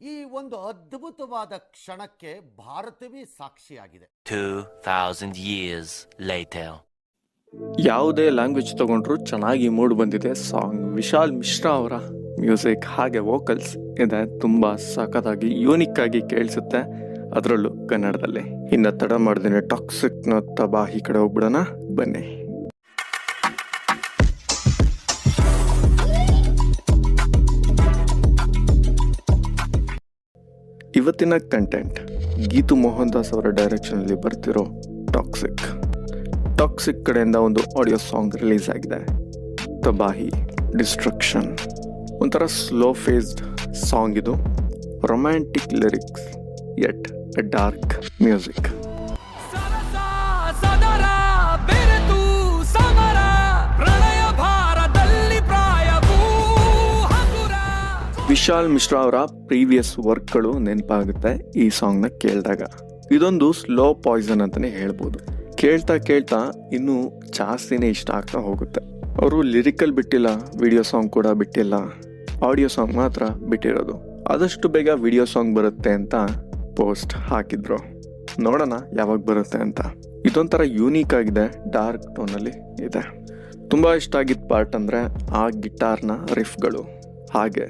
ಈ ಒಂದು ಅದ್ಭುತವಾದ ಕ್ಷಣಕ್ಕೆ ಭಾರತವೇ ಸಾಕ್ಷಿಯಾಗಿದೆ. 2000 years later. ಯಾವುದೇ ಲ್ಯಾಂಗ್ವೇಜ್ ತಗೊಂಡ್ರು ಚೆನ್ನಾಗಿ ಮೂಡ್ ಬಂದಿದೆ ಸಾಂಗ್. ವಿಶಾಲ್ ಮಿಶ್ರಾ ಅವರ ಮ್ಯೂಸಿಕ್ ಹಾಗೆ ವೋಕಲ್ಸ್ ಇದೆ, ತುಂಬಾ ಸಖತ್ತಾಗಿ ಯೂನಿಕ್ ಆಗಿ ಕೇಳಿಸುತ್ತೆ, ಅದರಲ್ಲೂ ಕನ್ನಡದಲ್ಲಿ. ಇನ್ನು ತಡ ಮಾಡ್ದೇನೆ ಟಾಕ್ಸಿಕ್ ನ ತಬಾಹಿ ಕಡೆ ಹೋಗ್ಬಿಡೋಣ ಬನ್ನಿ. ಇವತ್ತಿನ ಕಂಟೆಂಟ್ ಗೀತು ಮೋಹನ್ ದಾಸ್ ಅವರ ಡೈರೆಕ್ಷನಲ್ಲಿ ಬರ್ತಿರೋ ಟಾಕ್ಸಿಕ್ ಕಡೆಯಿಂದ ಒಂದು ಆಡಿಯೋ ಸಾಂಗ್ ರಿಲೀಸ್ ಆಗಿದೆ, ತಬಾಹಿ ಡಿಸ್ಟ್ರಕ್ಷನ್. ಒಂಥರ ಸ್ಲೋ ಫೇಸ್ಡ್ ಸಾಂಗ್ ಇದು, romantic lyrics yet dark music. Vishal Mishra ಅವರ ಪ್ರೀವಿಯಸ್ ವರ್ಕ್ಗಳು ನೆನಪಾಗುತ್ತೆ ಈ ಸಾಂಗ್ನ ಕೇಳಿದಾಗ. ಇದೊಂದು ಸ್ಲೋ ಪಾಯ್ಸನ್ ಅಂತಾನೆ ಹೇಳ್ಬೋದು. ಕೇಳ್ತಾ ಇನ್ನೂ ಜಾಸ್ತಿನೇ ಇಷ್ಟ ಆಗ್ತಾ ಹೋಗುತ್ತೆ. ಅವರು ಲಿರಿಕಲ್ ಬಿಟ್ಟಿಲ್ಲ, ವಿಡಿಯೋ ಸಾಂಗ್ ಕೂಡ ಬಿಟ್ಟಿಲ್ಲ, ಆಡಿಯೋ ಸಾಂಗ್ ಮಾತ್ರ ಬಿಟ್ಟಿರೋದು. ಆದಷ್ಟು ಬೇಗ ವಿಡಿಯೋ ಸಾಂಗ್ ಬರುತ್ತೆ ಅಂತ ಪೋಸ್ಟ್ ಹಾಕಿದ್ರು, ನೋಡೋಣ ಯಾವಾಗ ಬರುತ್ತೆ ಅಂತ. ಇದೊಂಥರ ಯೂನಿಕ್ ಆಗಿದೆ, ಡಾರ್ಕ್ ಟೋನಲ್ಲಿ ಇದೆ. ತುಂಬಾ ಇಷ್ಟ ಆಗಿದ್ದ ಪಾರ್ಟ್ ಅಂದ್ರೆ ಆ ಗಿಟಾರ್ನ ರಿಫ್ಗಳು, ಹಾಗೆ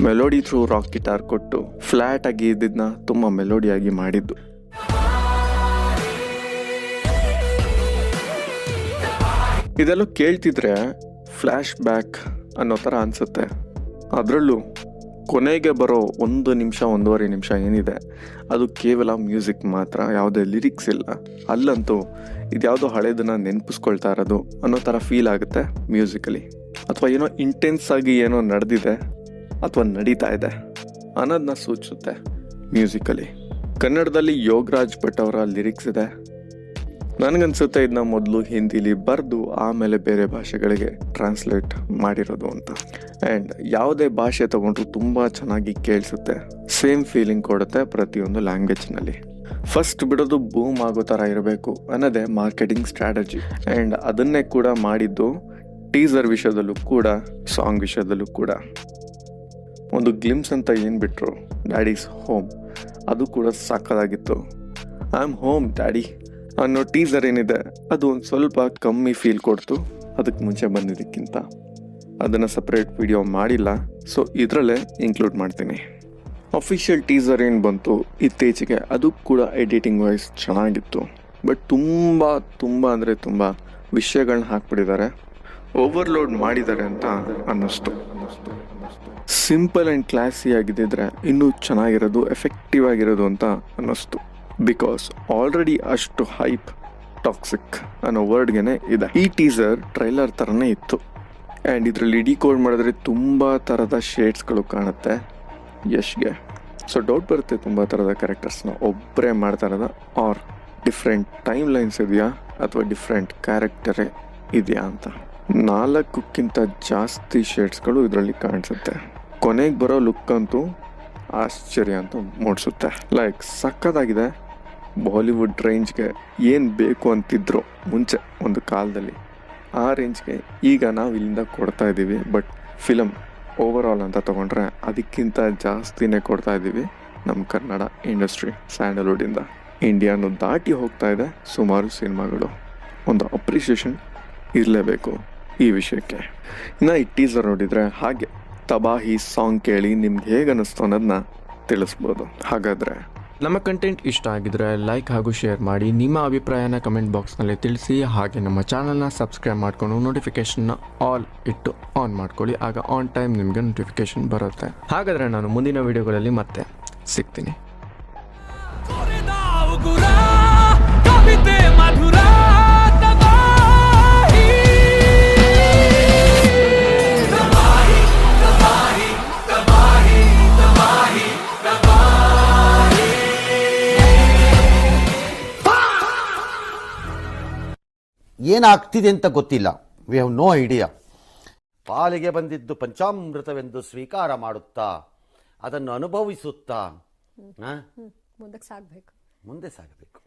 ಮೆಲೋಡಿ ಥ್ರೂ ರಾಕ್ ಗಿಟಾರ್ ಕೊಟ್ಟು ಫ್ಲಾಟ್ ಆಗಿ ಇದ್ದಿದ್ನ ತುಂಬಾ ಮೆಲೋಡಿಯಾಗಿ ಮಾಡಿದ್ದು. ಇದೆಲ್ಲ ಕೇಳ್ತಿದ್ರೆ ಫ್ಲ್ಯಾಶ್ ಬ್ಯಾಕ್ ಅನ್ನೋ ಥರ ಅನ್ಸುತ್ತೆ. ಅದರಲ್ಲೂ ಕೊನೆಗೆ ಬರೋ 1 ನಿಮಿಷ 1.5 ನಿಮಿಷ ಏನಿದೆ ಅದು ಕೇವಲ ಮ್ಯೂಸಿಕ್ ಮಾತ್ರ, ಯಾವುದೇ ಲಿರಿಕ್ಸ್ ಇಲ್ಲ. ಅಲ್ಲಂತೂ ಇದ್ಯಾವುದೋ ಹಳೇದನ್ನ ನೆನಪಿಸ್ಕೊಳ್ತಾ ಇರೋದು ಅನ್ನೋ ಥರ ಫೀಲ್ ಆಗುತ್ತೆ ಮ್ಯೂಸಿಕಲಿ. ಅಥವಾ ಏನೋ ಇಂಟೆನ್ಸ್ ಆಗಿ ಏನೋ ನಡೆದಿದೆ ಅಥವಾ ನಡೀತಾ ಇದೆ ಅನ್ನೋದನ್ನ ಸೂಚಿಸುತ್ತೆ ಮ್ಯೂಸಿಕಲಿ. ಕನ್ನಡದಲ್ಲಿ ಯೋಗರಾಜ್ ಭಟ್ ಅವರ ಲಿರಿಕ್ಸ್ ಇದೆ. ನನಗನ್ಸುತ್ತೆ ಇದನ್ನ ಮೊದಲು ಹಿಂದಿಲಿ ಬರೆದು ಆಮೇಲೆ ಬೇರೆ ಭಾಷೆಗಳಿಗೆ ಟ್ರಾನ್ಸ್ಲೇಟ್ ಮಾಡಿರೋದು ಅಂತ. ಆ್ಯಂಡ್ ಯಾವುದೇ ಭಾಷೆ ತಗೊಂಡ್ರು ತುಂಬ ಚೆನ್ನಾಗಿ ಕೇಳಿಸುತ್ತೆ, ಸೇಮ್ ಫೀಲಿಂಗ್ ಕೊಡುತ್ತೆ ಪ್ರತಿಯೊಂದು ಲ್ಯಾಂಗ್ವೇಜ್ನಲ್ಲಿ. ಫಸ್ಟ್ ಬಿಡೋದು ಬೂಮ್ ಆಗೋ ಥರ ಇರಬೇಕು ಅನ್ನೋದೇ ಮಾರ್ಕೆಟಿಂಗ್ ಸ್ಟ್ರಾಟಜಿ. ಆ್ಯಂಡ್ ಅದನ್ನೇ ಕೂಡ ಮಾಡಿದ್ದು ಟೀಸರ್ ವಿಷಯದಲ್ಲೂ ಕೂಡ, ಸಾಂಗ್ ವಿಷಯದಲ್ಲೂ ಕೂಡ. ಒಂದು ಗ್ಲಿಮ್ಸ್ ಅಂತ ಏನು ಬಿಟ್ರು, ಡ್ಯಾಡೀಸ್ ಹೋಮ್, ಅದು ಕೂಡ ಸಾಕಾಗಿತ್ತು. ಐ ಆಮ್ ಹೋಮ್ ಡ್ಯಾಡಿ ಅನ್ನೋ ಟೀಸರ್ ಏನಿದೆ ಅದು ಒಂದು ಸ್ವಲ್ಪ ಕಮ್ಮಿ ಫೀಲ್ ಕೊಡ್ತು ಅದಕ್ಕೆ ಮುಂಚೆ ಬಂದಿದ್ದಕ್ಕಿಂತ. ಅದನ್ನು ಸಪ್ರೇಟ್ ವಿಡಿಯೋ ಮಾಡಿಲ್ಲ, ಸೊ ಇದರಲ್ಲೇ ಇನ್ಕ್ಲೂಡ್ ಮಾಡ್ತೀನಿ. ಅಫಿಷಿಯಲ್ ಟೀಸರ್ ಏನು ಬಂತು ಇತ್ತೀಚೆಗೆ, ಅದು ಕೂಡ ಎಡಿಟಿಂಗ್ ವೈಸ್ ಚೆನ್ನಾಗಿತ್ತು. ಬಟ್ ತುಂಬ ಅಂದರೆ ತುಂಬ ವಿಷಯಗಳನ್ನ ಹಾಕ್ಬಿಟ್ಟಿದ್ದಾರೆ, ಓವರ್ಲೋಡ್ ಮಾಡಿದ್ದಾರೆ ಅಂತ ಅನ್ನಿಸ್ತು. ಸಿಂಪಲ್ ಆ್ಯಂಡ್ ಕ್ಲಾಸಿ ಆಗಿದ್ದಿದ್ರೆ ಇನ್ನೂ ಚೆನ್ನಾಗಿರೋದು, ಎಫೆಕ್ಟಿವ್ ಆಗಿರೋದು ಅಂತ ಅನ್ನಿಸ್ತು. ಬಿಕಾಸ್ ಆಲ್ರೆಡಿ ಅಷ್ಟು ಹೈಪ್ ಟಾಕ್ಸಿಕ್ ಅನ್ನೋ ವರ್ಡ್ಗೆನೆ ಇದೆ. ಈ ಟೀಸರ್ ಟ್ರೈಲರ್ ಥರನೇ ಇತ್ತು. ಆ್ಯಂಡ್ ಇದರಲ್ಲಿ ಡಿಕೋಡ್ ಮಾಡಿದ್ರೆ ತುಂಬ ಥರದ ಶೇಡ್ಸ್ಗಳು ಕಾಣುತ್ತೆ ಯಶ್ಗೆ. ಸೊ ಡೌಟ್ ಬರುತ್ತೆ, ತುಂಬ ಥರದ ಕ್ಯಾರೆಕ್ಟರ್ಸ್ನ ಒಬ್ಬರೇ ಮಾಡ್ತಾ ಇರೋದ, ಆರ್ ಡಿಫ್ರೆಂಟ್ ಟೈಮ್ ಲೈನ್ಸ್ ಇದೆಯಾ ಅಥವಾ ಡಿಫ್ರೆಂಟ್ ಕ್ಯಾರೆಕ್ಟರೇ ಇದೆಯಾ ಅಂತ. 4ಕ್ಕಿಂತ ಜಾಸ್ತಿ ಶೇಡ್ಸ್ಗಳು ಇದರಲ್ಲಿ ಕಾಣಿಸುತ್ತೆ. ಕೊನೆಗೆ ಬರೋ ಲುಕ್ ಅಂತೂ ಆಶ್ಚರ್ಯ ಅಂತ ಮೂಡಿಸುತ್ತೆ. ಲೈಕ್ ಸಕ್ಕತ್ತಾಗಿದೆ. ಬಾಲಿವುಡ್ ರೇಂಜ್ಗೆ ಏನು ಬೇಕು ಅಂತಿದ್ರು ಮುಂಚೆ ಒಂದು ಕಾಲದಲ್ಲಿ, ಆ ರೇಂಜ್ಗೆ ಈಗ ನಾವು ಇಲ್ಲಿಂದ ಕೊಡ್ತಾ ಇದ್ದೀವಿ. ಬಟ್ ಫಿಲಮ್ ಓವರ್ ಆಲ್ ಅಂತ ತೊಗೊಂಡ್ರೆ ಅದಕ್ಕಿಂತ ಜಾಸ್ತಿನೇ ಕೊಡ್ತಾ ಇದ್ದೀವಿ ನಮ್ಮ ಕನ್ನಡ ಇಂಡಸ್ಟ್ರಿ. ಸ್ಯಾಂಡಲ್ವುಡ್ಡಿಂದ ಇಂಡಿಯಾನು ದಾಟಿ ಹೋಗ್ತಾ ಇದೆ ಸುಮಾರು ಸಿನಿಮಾಗಳು. ಒಂದು ಅಪ್ರಿಷಿಯೇಷನ್ ಇರಲೇಬೇಕು ಈ ವಿಷಯಕ್ಕೆ. ಇನ್ನು ಈ ಟೀಸರ್ ನೋಡಿದರೆ ಹಾಗೆ ತಬಾಹಿ ಸಾಂಗ್ ಕೇಳಿ ನಿಮ್ಗೆ ಹೇಗೆ ಅನ್ನಿಸ್ತು ಅನ್ನೋದನ್ನ ತಿಳಿಸ್ಬೋದು. ಹಾಗಾದರೆ ನಮ್ಮ ಕಂಟೆಂಟ್ ಇಷ್ಟ ಆಗಿದ್ರೆ ಲೈಕ್ ಹಾಗೂ ಶೇರ್ ಮಾಡಿ, ನಿಮ್ಮ ಅಭಿಪ್ರಾಯನ ಕಮೆಂಟ್ ಬಾಕ್ಸ್ನಲ್ಲಿ ತಿಳಿಸಿ. ಹಾಗೆ ನಮ್ಮ ಚಾನಲ್ನ ಸಬ್ಸ್ಕ್ರೈಬ್ ಮಾಡಿಕೊಂಡು ನೋಟಿಫಿಕೇಷನ್ನ ಆಲ್ ಇಟ್ಟು ಆನ್ ಮಾಡ್ಕೊಳ್ಳಿ, ಆಗ ಆನ್ ಟೈಮ್ ನಿಮಗೆ ನೋಟಿಫಿಕೇಷನ್ ಬರುತ್ತೆ. ಹಾಗಾದರೆ ನಾನು ಮುಂದಿನ ವಿಡಿಯೋಗಳಲ್ಲಿ ಮತ್ತೆ ಸಿಗ್ತೀನಿ. ಏನಾಗ್ತಿದೆ ಅಂತ ಗೊತ್ತಿಲ್ಲ, ವಿ ಹ್ಯಾವ್ ನೋ ಐಡಿಯಾ. ಪಾಲಿಗೆ ಬಂದಿದ್ದು ಪಂಚಾಮೃತವೆಂದು ಸ್ವೀಕಾರ ಮಾಡುತ್ತಾ, ಅದನ್ನು ಅನುಭವಿಸುತ್ತಾ ಮುಂದೆ ಸಾಗಬೇಕು.